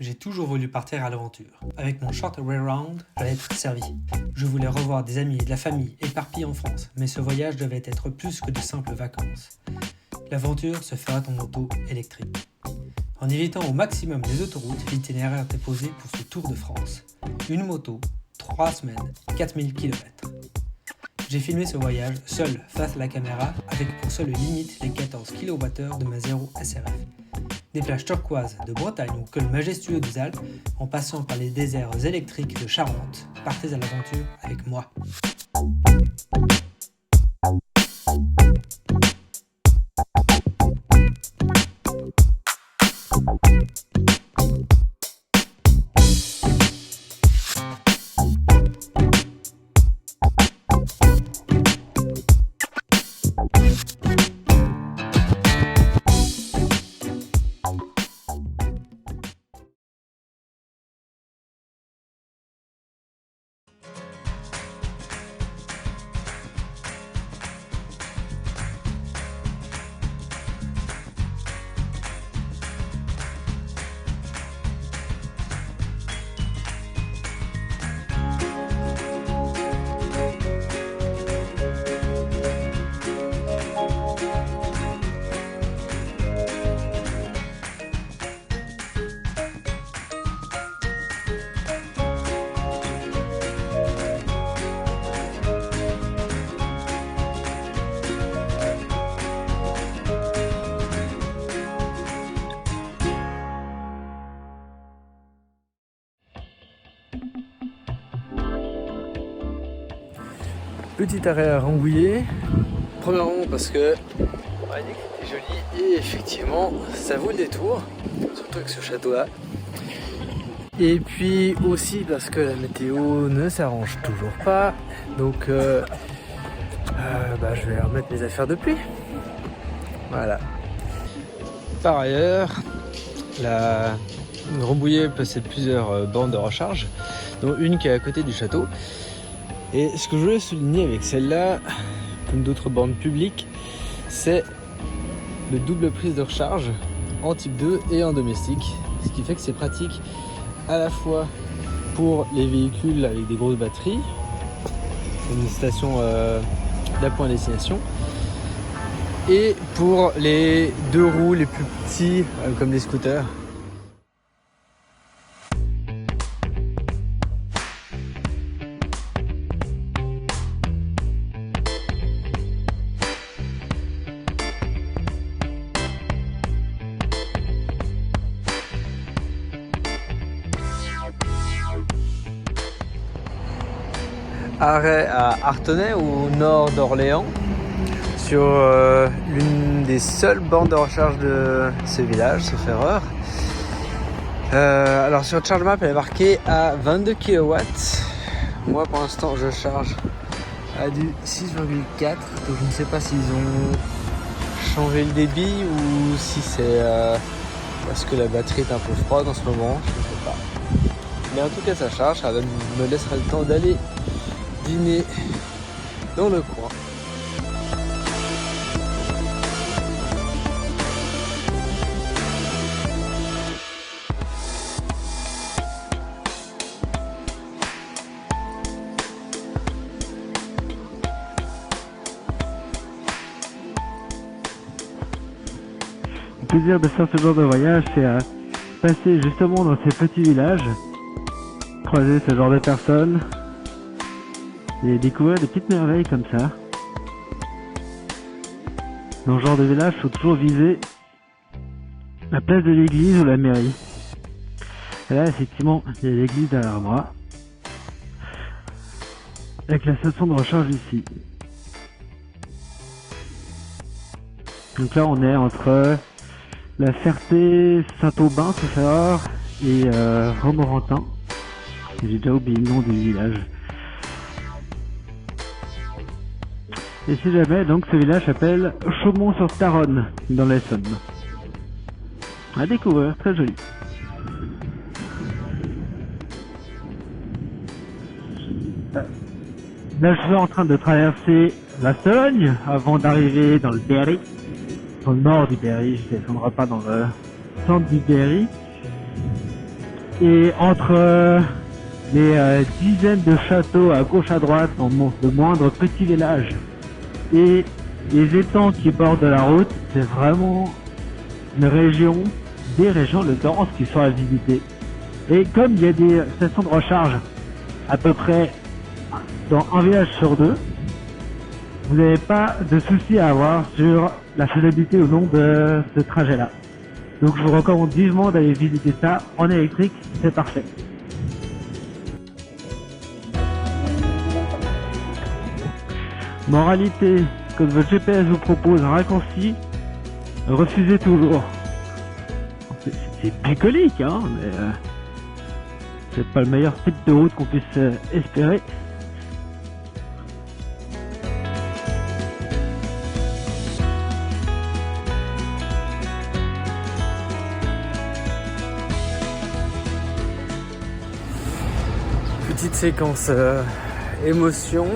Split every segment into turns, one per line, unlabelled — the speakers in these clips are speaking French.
J'ai toujours voulu partir à l'aventure. Avec mon short way round, j'allais être servi. Je voulais revoir des amis et de la famille éparpillés en France, mais ce voyage devait être plus que de simples vacances. L'aventure se fera en auto électrique. En évitant au maximum les autoroutes, l'itinéraire était posé pour ce Tour de France. Une moto, 3 semaines, 4000 km. J'ai filmé ce voyage seul face à la caméra avec pour seule limite les 14 kWh de ma 0 SRF. Des plages turquoises de Bretagne ou cols majestueux des Alpes, en passant par les déserts électriques de Charente, partez à l'aventure avec moi.
Petit arrêt à Rambouillet, premièrement parce que on a dit que c'était joli et effectivement ça vaut le détour, surtout avec ce château là. Et puis aussi parce que la météo ne s'arrange toujours pas, donc je vais remettre mes affaires de pluie. Voilà. Par ailleurs, Rambouillet possède plusieurs bornes de recharge, dont une qui est à côté du château. Et ce que je voulais souligner avec celle-là, comme d'autres bornes publiques, c'est le double prise de recharge en type 2 et en domestique. Ce qui fait que c'est pratique à la fois pour les véhicules avec des grosses batteries, une station d'appoint à destination, et pour les deux roues les plus petits, comme les scooters. Arrêt à Artenay, au nord d'Orléans, sur l'une des seules bornes de recharge de ce village, sauf erreur. Alors sur ChargeMap, elle est marquée à 22 kW. Moi pour l'instant je charge à du 6,4, donc je ne sais pas s'ils ont changé le débit ou si c'est parce que la batterie est un peu froide en ce moment, je ne sais pas. Mais en tout cas ça charge, ça me laissera le temps d'aller dîner dans le coin.
Le plaisir de faire ce genre de voyage, c'est à passer justement dans ces petits villages, croiser ce genre de personnes et découvrir des petites merveilles comme ça. Dans ce genre de village, il faut toujours viser la place de l'église ou la mairie. Et là, effectivement, il y a l'église derrière moi, avec la station de recharge ici. Donc là, on est entre La Ferté, Saint-Aubin, sauf erreur, et Romorantin. J'ai déjà oublié le nom du village. Et si jamais, donc ce village s'appelle Chaumont-sur-Taronne, dans l'Essonne. À découvrir, très joli. Là, je suis en train de traverser la Sologne avant d'arriver dans le Berry. Dans le nord du Berry, je ne descendrai pas dans le centre du Berry. Et entre les dizaines de châteaux à gauche à droite, dans de moindres petits villages, et les étangs qui bordent la route, c'est vraiment une région, des régions de Torrance qui sont à visiter. Et comme il y a des stations de recharge à peu près dans un village sur deux, vous n'avez pas de soucis à avoir sur la faisabilité ou non de ce trajet-là. Donc je vous recommande vivement d'aller visiter ça en électrique, c'est parfait. Moralité, quand votre GPS vous propose un raccourci, refusez toujours. C'est bucolique, hein, mais c'est pas le meilleur type de route qu'on puisse espérer.
Petite séquence émotion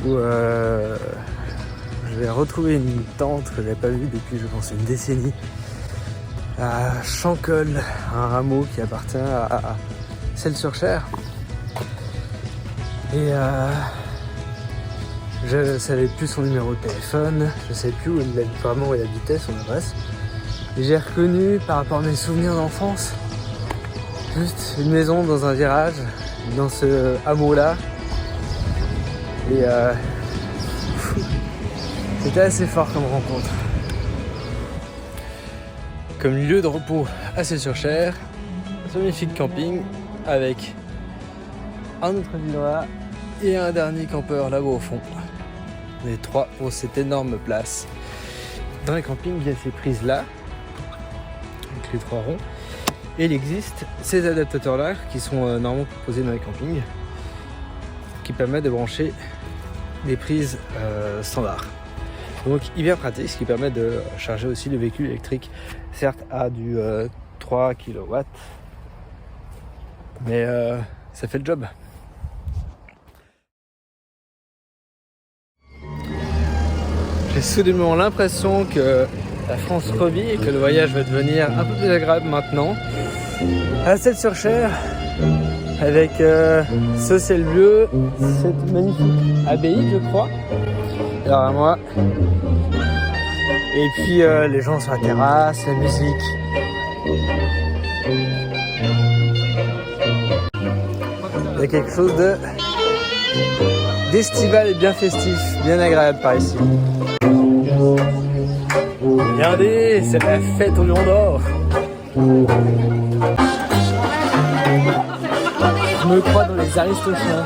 où je vais retrouver une tante que j'avais pas vue depuis je pense une décennie à Chancol, un hameau qui appartient à Celles-sur-Cher. Et je savais plus son numéro de téléphone, je savais plus vraiment où elle habitait, son adresse. Et j'ai reconnu par rapport à mes souvenirs d'enfance juste une maison dans un virage, dans ce hameau-là. Et c'était assez fort comme rencontre. Comme lieu de repos à Celles-sur-Cher, un magnifique camping avec un autre village et un dernier campeur là-bas au fond. Les trois pour cette énorme place. Dans les campings, il y a ces prises-là, avec les trois ronds. Et il existe ces adaptateurs-là qui sont normalement proposés dans les campings, qui permettent de brancher des prises standards. Donc hyper pratique, ce qui permet de charger aussi le véhicule électrique, certes à du 3 kW, mais ça fait le job. J'ai soudainement l'impression que la France revit et que le voyage va devenir un peu plus agréable maintenant. À Celles-sur-Cher, avec ce ciel bleu, cette magnifique abbaye, je crois, derrière moi. Et puis les gens sur la terrasse, la musique. Il y a quelque chose d'estival et bien festif, bien agréable par ici. Regardez, c'est la fête au Lion d'Or. Je me crois dans les Aristochats.